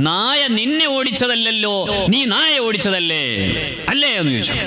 നായ നിന്നെ ഓടിച്ചതല്ലല്ലോ, നീ നായ ഓടിച്ചതല്ലേ അല്ലേ എന്ന് ചോദിച്ചു.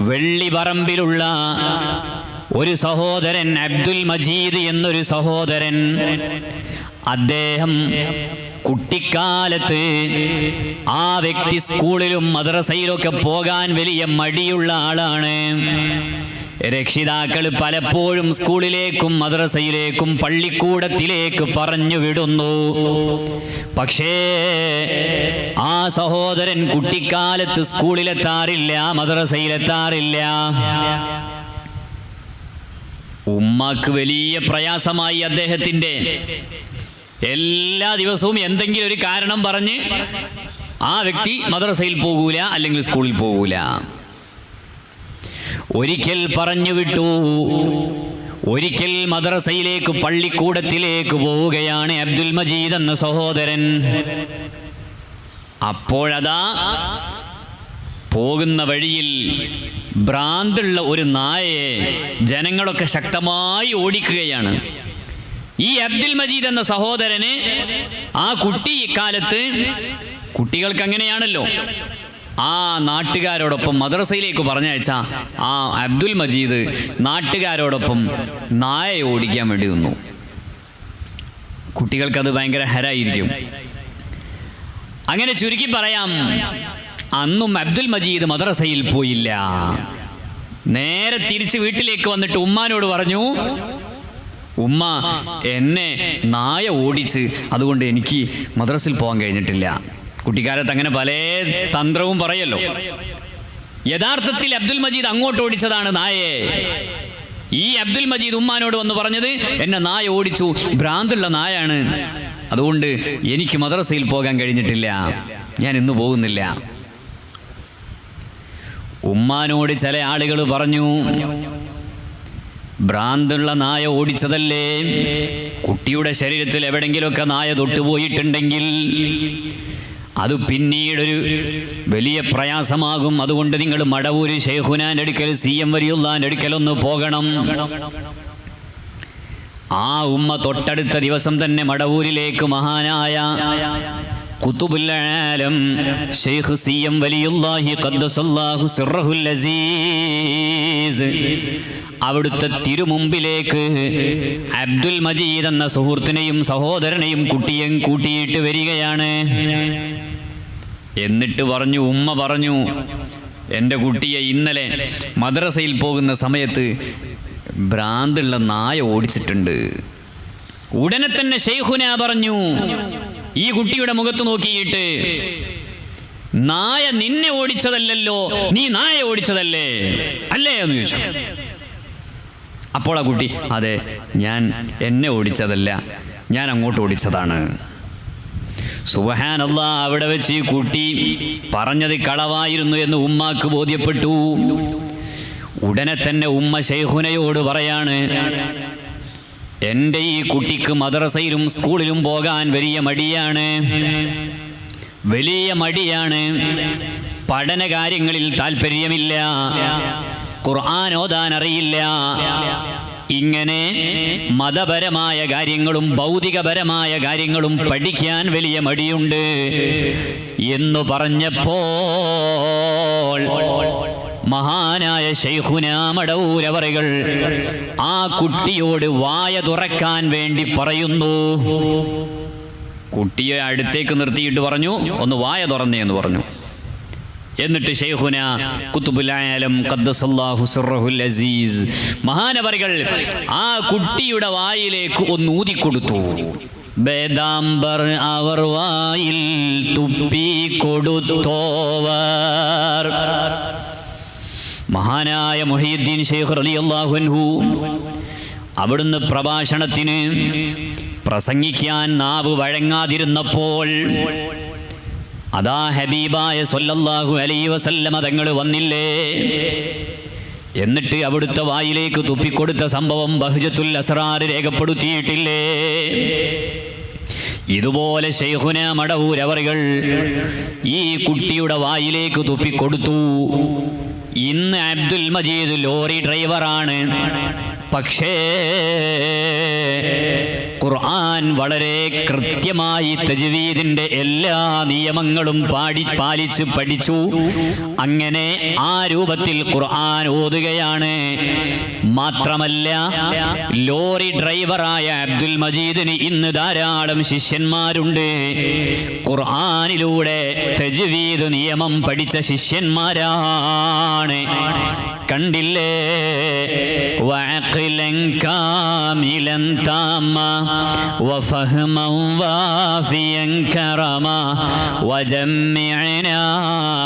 വെള്ളിപറമ്പിലുള്ള ഒരു സഹോദരൻ, അബ്ദുൽ മജീദ് എന്നൊരു സഹോദരൻ, അദ്ദേഹം കുട്ടിക്കാലത്ത് ആ വ്യക്തി സ്കൂളിലും മദ്രസയിലൊക്കെ പോകാൻ വലിയ മടിയുള്ള ആളാണ്. രക്ഷിതാക്കൾ പലപ്പോഴും സ്കൂളിലേക്കും മദ്രസയിലേക്കും പള്ളിക്കൂടത്തിലേക്ക് പറഞ്ഞു വിടുന്നു. പക്ഷേ ആ സഹോദരൻ കുട്ടിക്കാലത്ത് സ്കൂളിലെത്താറില്ല, മദ്രസയിലെത്താറില്ല. ഉമ്മാക്ക് വലിയ പ്രയാസമായി. അദ്ദേഹത്തിൻ്റെ എല്ലാ ദിവസവും എന്തെങ്കിലും ഒരു കാരണം പറഞ്ഞ് ആ വ്യക്തി മദ്രസയിൽ പോകൂല, അല്ലെങ്കിൽ സ്കൂളിൽ പോകൂല. ഒരിക്കൽ പറഞ്ഞു വിട്ടു. ഒരിക്കൽ മദ്രസയിലേക്ക് പള്ളിക്കൂടത്തിലേക്ക് പോവുകയാണ് അബ്ദുൽ മജീദ് എന്ന സഹോദരൻ. അപ്പോഴതാ പോകുന്ന വഴിയിൽ ഭ്രാന്തുള്ള ഒരു നായയെ ജനങ്ങളൊക്കെ ശക്തമായി ഓടിക്കുകയാണ്. ഈ അബ്ദുൽ മജീദ് എന്ന സഹോദരന് ആ കുട്ടി ഇക്കാലത്ത്, കുട്ടികൾക്ക് അങ്ങനെയാണല്ലോ, ആ നാട്ടുകാരോടൊപ്പം മദ്രസയിലേക്ക് പറഞ്ഞയച്ച ആ അബ്ദുൽ മജീദ് നാട്ടുകാരോടൊപ്പം നായയെ ഓടിക്കാൻ വേണ്ടി നിന്നു. കുട്ടികൾക്കത് ഭയങ്കര ഹരായിരിക്കും. അങ്ങനെ ചുരുക്കി പറയാം, അന്നും അബ്ദുൽ മജീദ് മദ്രസയിൽ പോയില്ല. നേരെ തിരിച്ച് വീട്ടിലേക്ക് വന്നിട്ട് ഉമ്മാനോട് പറഞ്ഞു, ഉമ്മ, എന്നെ നായ ഓടിച്ച്, അതുകൊണ്ട് എനിക്ക് മദ്രസയിൽ പോകാൻ കഴിഞ്ഞിട്ടില്ല. കുട്ടിക്കാലത്ത് അങ്ങനെ പല തന്ത്രവും പറയല്ലോ. യഥാർത്ഥത്തിൽ അബ്ദുൽ മജീദ് അങ്ങോട്ട് ഓടിച്ചതാണ് നായയെ. ഈ അബ്ദുൽ മജീദ് ഉമ്മാനോട് വന്ന് പറഞ്ഞത്, എന്നെ നായ ഓടിച്ചു, ഭ്രാന്തുള്ള നായാണ്, അതുകൊണ്ട് എനിക്ക് മദ്രസയിൽ പോകാൻ കഴിഞ്ഞിട്ടില്ല, ഞാൻ ഇന്ന് പോകുന്നില്ല. ഉമ്മാനോട് ചില ആളുകൾ പറഞ്ഞു, ഭ്രാന്തുള്ള നായ ഓടിച്ചതല്ലേ, കുട്ടിയുടെ ശരീരത്തിൽ എവിടെങ്കിലുമൊക്കെ നായ തൊട്ടുപോയിട്ടുണ്ടെങ്കിൽ അത് പിന്നീടൊരു വലിയ പ്രയാസമാകും. അതുകൊണ്ട് നിങ്ങൾ മടവൂര് ശൈഖുനാന്റെ അടുക്കൽ, CM വലിയുള്ളാന്റെ അടുക്കലൊന്ന് പോകണം. ആ ഉമ്മ തൊട്ടടുത്ത ദിവസം തന്നെ മടവൂരിലേക്ക് മഹാനായ ഖുതുബുൽ ആലം ശൈഖ് CM വലിയുല്ലാഹി ഖദ്ദസല്ലാഹു സിർറഹുൽ അസീസ് അവിടുത്തെ തിരുമുമ്പിലേക്ക് അബ്ദുൽ മജീദ് എന്ന സുഹൃത്തിനെയും സഹോദരനെയും കുട്ടിയെയും കൂട്ടിയിട്ട് വരികയാണ്. എന്നിട്ട് പറഞ്ഞു, ഉമ്മ പറഞ്ഞു, എൻ്റെ കുട്ടിയെ ഇന്നലെ മദ്രസയിൽ പോകുന്ന സമയത്ത് ഭ്രാന്തുള്ള നായ ഓടിച്ചിട്ടുണ്ട്. ഉടനെ തന്നെ ശൈഖുന പറഞ്ഞു, ഈ കുട്ടിയുടെ മുഖത്ത് നോക്കിയിട്ട്, നായ നിന്നെ ഓടിച്ചതല്ലല്ലോ, നീ നായ ഓടിച്ചതല്ലേ അല്ലേ എന്ന് ചോദിച്ചു. അപ്പോൾ ആ കുട്ടി, അതെ, ഞാൻ എന്നെ ഓടിച്ചതല്ല, ഞാൻ അങ്ങോട്ട് ഓടിച്ചതാണ്. സുബ്ഹാനല്ലാഹ്, അവിടെ വെച്ച് ഈ കുട്ടി പറഞ്ഞത് കളവായിരുന്നു എന്ന് ഉമ്മാക്ക് ബോധ്യപ്പെട്ടു. ഉടനെ തന്നെ ഉമ്മ ശൈഖുനയോട് പറയാണ്, എൻ്റെ ഈ കുട്ടിക്ക് മദ്രസയിലും സ്കൂളിലും പോകാൻ വലിയ മടിയാണ്, വലിയ മടിയാണ്, പഠന കാര്യങ്ങളിൽ താല്പര്യമില്ല, ഖുർആൻ ഓതാൻ അറിയില്ല, ഇങ്ങനെ മതപരമായ കാര്യങ്ങളും ഭൗതികപരമായ കാര്യങ്ങളും പഠിക്കാൻ വലിയ മടിയുണ്ട് എന്ന് പറഞ്ഞപ്പോൾ മഹാനായ ശൈഖുന മടവൂരവറുകൾ ആ കുട്ടിയോട് വായ തുറക്കാൻ വേണ്ടി പറയുന്നു. കുട്ടിയെ അടുത്തേക്ക് നിർത്തിയിട്ട് പറഞ്ഞു, ഒന്ന് വായ തുറന്നേ എന്ന് പറഞ്ഞു. എന്നിട്ട് ശൈഖുന ഖുതുബുൽ ആലം ഖദ്ദസല്ലാഹു സിർറഹുൽ അസീസ് മഹാനവറുകൾ ആ കുട്ടിയുടെ വായിലേക്ക് ഒന്ന് ഊതിക്കൊടുത്തു. ബേദാംബർ അവർ വായിൽ തുപ്പി കൊടുത്തോവർ. മഹാനായ മുഹയ്യിദ്ദീൻ ശൈഖ് റളിയല്ലാഹു അൻഹു അവിടുന്ന് പ്രഭാഷണത്തിന് പ്രസംഗിക്കാൻ നാവ് വഴങ്ങാതിരുന്നപ്പോൾ അതാ ഹബീബായ സ്വല്ലല്ലാഹു അലൈഹി വസല്ലമ തങ്ങൾ വന്നില്ലേ, എന്നിട്ട് അവിടുത്തെ വായിലേക്ക് തുപ്പിക്കൊടുത്ത സംഭവം ബഹ്ജത്തുൽ അസ്റാർ രേഖപ്പെടുത്തിയിട്ടില്ലേ? ഇതുപോലെ ശൈഖുന മടവൂരവറുകൾ ഈ കുട്ടിയുടെ വായിലേക്ക് തുപ്പിക്കൊടുത്തു. ഇന്ന് അബ്ദുൽ മജീദ് ലോറി ഡ്രൈവറാണ്. പക്ഷേ ഖുർആൻ വളരെ കൃത്യമായി തജ്വീദിന്റെ എല്ലാ നിയമങ്ങളും പാലിച്ച് പഠിച്ചു. അങ്ങനെ ആ രൂപത്തിൽ ഖുർആൻ ഓതുകയാണ്. മാത്രമല്ല, ലോറി ഡ്രൈവറായ അബ്ദുൽ മജീദിന് ഇന്ന് ധാരാളം ശിഷ്യന്മാരുണ്ട്. ഖുർആനിലൂടെ തജ്വീദ് നിയമം പഠിച്ച ശിഷ്യന്മാരാണ്. കണ്ടില്ലേ? വഅഖിലൻ കാമിലൻ താമ വഫഹമൻ വാഫിയൻ കറമ വജമ്മിഅനാ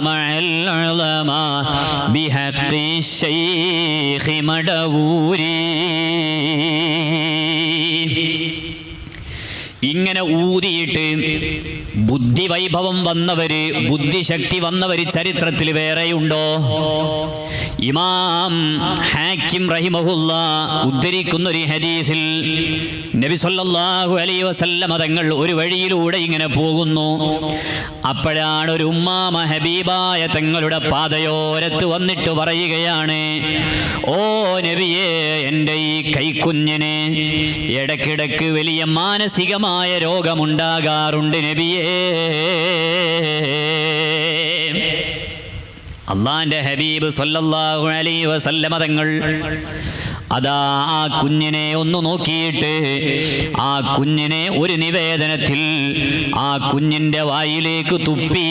മഅൽ ഉലമാ ബിഹഖി ശൈഖി മടവൂരി. ഇങ്ങനെ ഊതിയിട്ട് ബുദ്ധിവൈഭവം വന്നവര്, ബുദ്ധിശക്തി വന്നവര് ചരിത്രത്തിൽ വേറെയുണ്ടോ? ഇമാം ഹാക്കിം റഹിമഹുല്ല ഉദ്ധരിക്കുന്ന ഒരു ഹദീസിൽ നബി സല്ലല്ലാഹു അലൈഹി വസല്ലമ തങ്ങൾ ഒരു വഴിയിലൂടെ ഇങ്ങനെ പോകുന്നു. അപ്പോഴാണ് ഒരു ഉമ്മാമ ഹബീബായ തങ്ങളുടെ പാതയോരത്ത് വന്നിട്ട് പറയുകയാണ്, ഓ നബിയേ, എൻ്റെ ഈ കൈക്കുഞ്ഞിന് ഇടയ്ക്കിടയ്ക്ക് വലിയ മാനസികമായ രോഗമുണ്ടാകാറുണ്ട് നബിയേ. അള്ളാന്റെ ഹബീബ് സല്ലല്ലാഹു അലൈഹി വസല്ലമ തങ്ങൾ അതാ ആ കുഞ്ഞിനെ ഒന്ന് നോക്കിയിട്ട് ആ കുഞ്ഞിനെ ഒരു നിവേദനത്തിൽ ആ കുഞ്ഞിൻ്റെ വായിലേക്ക് തുപ്പി,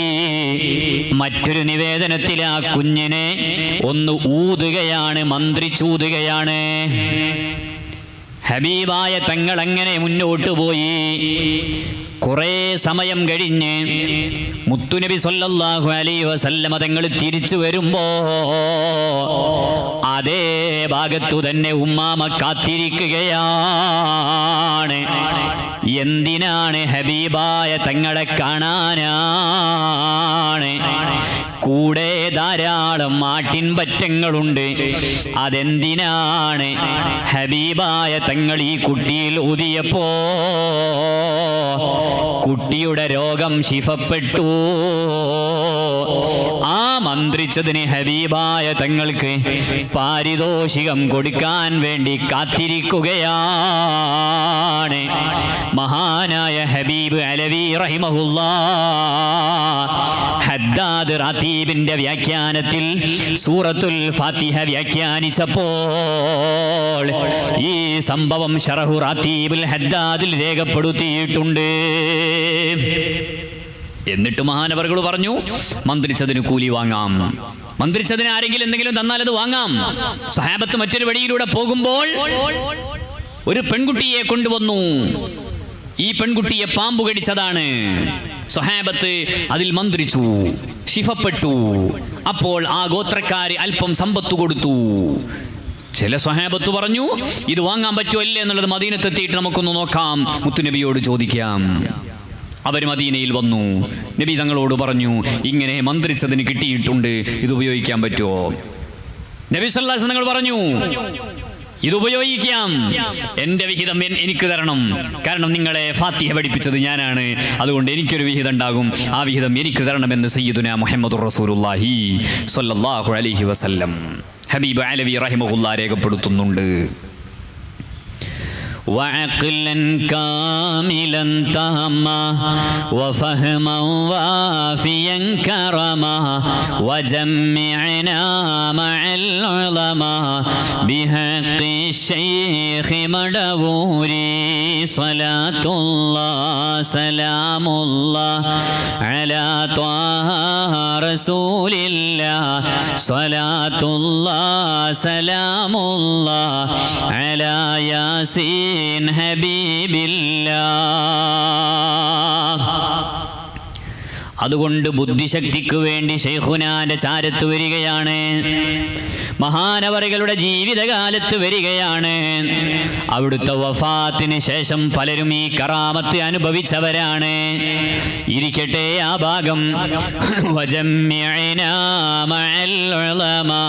മറ്റൊരു നിവേദനത്തിൽ ആ കുഞ്ഞിനെ ഒന്ന് ഊതുകയാണ്, മന്ത്രിച്ചൂതുകയാണ്. ഹബീബായ തങ്ങൾ അങ്ങനെ മുന്നോട്ട് പോയി. കുറേ സമയം കഴിഞ്ഞ് മുത്തുനബി സല്ലല്ലാഹു അലൈഹി വസല്ലമ തങ്ങൾ തിരിച്ചു വരുമ്പോ അതേ ഭാഗത്തു തന്നെ ഉമ്മാമ കാത്തിരിക്കുകയാണ്. എന്തിനാണ്? ഹബീബായ തങ്ങളെ കാണാനാണ്. കൂടെ ധാരാളം ആട്ടിൻപറ്റങ്ങളുണ്ട്. അതെന്തിനാണ്? ഹബീബായ തങ്ങൾ ഈ കുട്ടിയിൽ ഊതിയപ്പോ കുട്ടിയുടെ രോഗം ശിഫപ്പെട്ടു. ആ മന്ത്രിച്ചതിന് ഹബീബായ തങ്ങൾക്ക് പാരിതോഷികം കൊടുക്കാൻ വേണ്ടി കാത്തിരിക്കുകയാണ്. മഹാനായ ഹബീബ് അലവി റഹിമഹുല്ലാഹ് ഹദ്ദാദ് റാത്തീബിന്റെ വ്യാഖ്യാനത്തിൽ സൂറത്തുൽ ഫാത്തിഹ വ്യാഖ്യാനിച്ചപ്പോൾ ഈ സംഭവം ശറഹു റാത്തീബുൽ ഹദ്ദാദിൽ രേഖപ്പെടുത്തിയിട്ടുണ്ട്. എന്നിട്ട് മഹാനവറുകൾ പറഞ്ഞു, മന്ത്രിച്ചതിന് കൂലി വാങ്ങാം. മന്ത്രിച്ചതിന് ആരെങ്കിലും എന്തെങ്കിലും തന്നാൽ അത് വാങ്ങാം. സഹാബത്ത് മറ്റൊരു വഴിയിലൂടെ പോകുമ്പോൾ ഒരു പെൺകുട്ടിയെ കൊണ്ടുവന്നു. ഈ പെൺകുട്ടിയെ പാമ്പ് കടിച്ചതാണ്. സ്വഹാബത്ത് അതിൽ മന്ത്രിച്ചു, ശിഫപ്പെട്ടു. അപ്പോൾ ആ ഗോത്രക്കാര് അല്പം സമ്പത്ത് കൊടുത്തു. ചില സ്വഹാബത്ത് പറഞ്ഞു, ഇത് വാങ്ങാൻ പറ്റുമല്ലേ എന്നുള്ളത് മദീനത്തെത്തിയിട്ട് നമുക്കൊന്ന് നോക്കാം, മുത്തുനബിയോട് ചോദിക്കാം. അവർ മദീനയിൽ വന്നു. നബി തങ്ങളോട് പറഞ്ഞു, ഇങ്ങനെ മന്ത്രിച്ചതിന് കിട്ടിയിട്ടുണ്ട്, ഇത് ഉപയോഗിക്കാൻ പറ്റുമോ? നബി സല്ലല്ലാഹു അലൈഹി വസല്ലം തങ്ങൾ പറഞ്ഞു, ഇത് ഉപയോഗിക്കാം. എൻ്റെ വിഹിതം എനിക്ക് തരണം. കാരണം നിങ്ങളെ ഫാത്തിഹ പഠിപ്പിച്ചത് ഞാനാണ്, അതുകൊണ്ട് എനിക്കൊരു വിഹിതം ഉണ്ടാകും. ആ വിഹിതം എനിക്ക് തരണമെന്ന് സയ്യിദുനാ മുഹമ്മദുർ റസൂലുള്ളാഹി സ്വല്ലല്ലാഹു അലൈഹി വസല്ലം ഹബീബ് അലവി റഹിമഹുല്ലാഹ് രേഖപ്പെടുത്തുന്നുണ്ട്. وعقلا كاملا تاما وفهما وافيا كرما وجمعنا مع العلماء بحق الشيخ مدبوري صلاة الله سلام الله على طه رسول الله صلاة الله سلام الله على ياسين അതുകൊണ്ട് ബുദ്ധിശക്തിക്ക് വേണ്ടി ശൈഖുനാന്റെ ചാരത്ത് വരികയാണ്. മഹാനവറുകളുടെ ജീവിതകാലത്ത് വരികയാണ്. അവിടുത്തെ വഫാത്തിന് ശേഷം പലരും ഈ കറാമത്ത് അനുഭവിച്ചവരാണ്. ഇരിക്കട്ടെ ആ ഭാഗം. വജമ്മിഅനാ മഅൽ ഉലമാ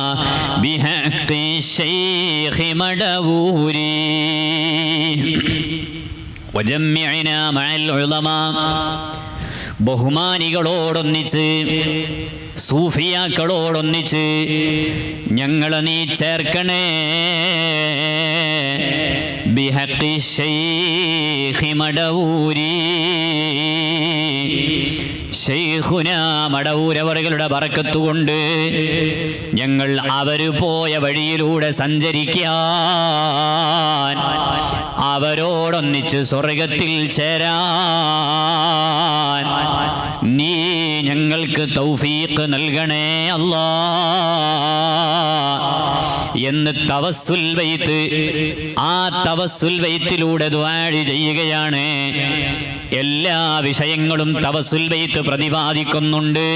ബിഹഖി ശൈഖി മടവൂരി. വജമ്മിഅനാ മഅൽ ഉലമാ, ബഹുമാനികളോടൊന്നിച്ച് സൂഫിയാക്കളോടൊന്നിച്ച് ഞങ്ങളെ നീ ചേർക്കണേ. ബിഹഖി ശൈഖി മടവൂരി, ശൈഖുന മടവൂരവറുകളുടെ ബറക്കത്തുകൊണ്ട് ഞങ്ങൾ അവര് പോയ വഴിയിലൂടെ സഞ്ചരിക്കാൻ, അവരോടൊന്നിച്ച് സ്വർഗത്തിൽ ചേരാൻ നീ ഞങ്ങൾക്ക് തൗഫീഖ് നൽകണേ അല്ലാ എന്ന് തവസ്സുൽ ബൈത്ത്, ആ തവസ്സുൽ ബൈത്തിലൂടെ ദുആ ചെയ്യുകയാണ്. എല്ലാ വിഷയങ്ങളും തവസ്സുൽ ബൈത്ത് പ്രതിപാദിക്കുന്നുണ്ട്.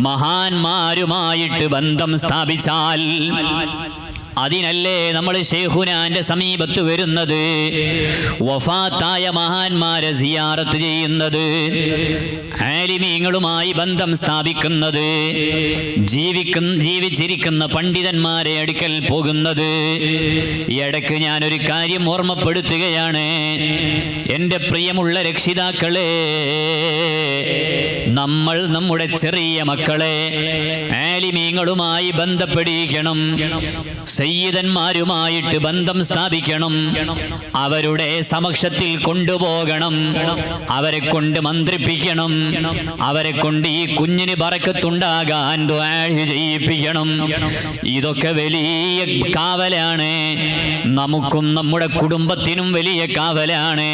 മഹാന്മാരുമായിട്ട് ബന്ധം സ്ഥാപിച്ചാൽ അതിനല്ലേ നമ്മൾ ശൈഖുനാന്റെ സമീപത്ത് വരുന്നത്, വഫാത്തായ മഹാന്മാരെ സിയാറത്ത് ചെയ്യുന്നത്, ആലിമീങ്ങളുമായി ബന്ധം സ്ഥാപിക്കുന്നത്, ജീവിച്ചിരിക്കുന്ന പണ്ഡിതന്മാരെ അടുക്കൽ പോകുന്നത്. ഇടയ്ക്ക് ഞാനൊരു കാര്യം ഓർമ്മപ്പെടുത്തുകയാണ്. എൻ്റെ പ്രിയമുള്ള രക്ഷിതാക്കളെ, നമ്മൾ നമ്മുടെ ചെറിയ മക്കളെ ആലിമീങ്ങളുമായി ബന്ധപ്പെടിക്കണം, സയ്യിദന്മാരുമായിട്ട് ബന്ധം സ്ഥാപിക്കണം, അവരുടെ സമക്ഷത്തിൽ കൊണ്ടുപോകണം, അവരെ കൊണ്ട് മന്ത്രിപ്പിക്കണം, അവരെ കൊണ്ട് ഈ കുഞ്ഞിന് ബറക്കത്തുണ്ടാകാൻ ദുആ ചെയ്യിപ്പിക്കണം. ഇതൊക്കെ വലിയ കാവലാണ്, നമുക്കും നമ്മുടെ കുടുംബത്തിനും വലിയ കാവലാണ്.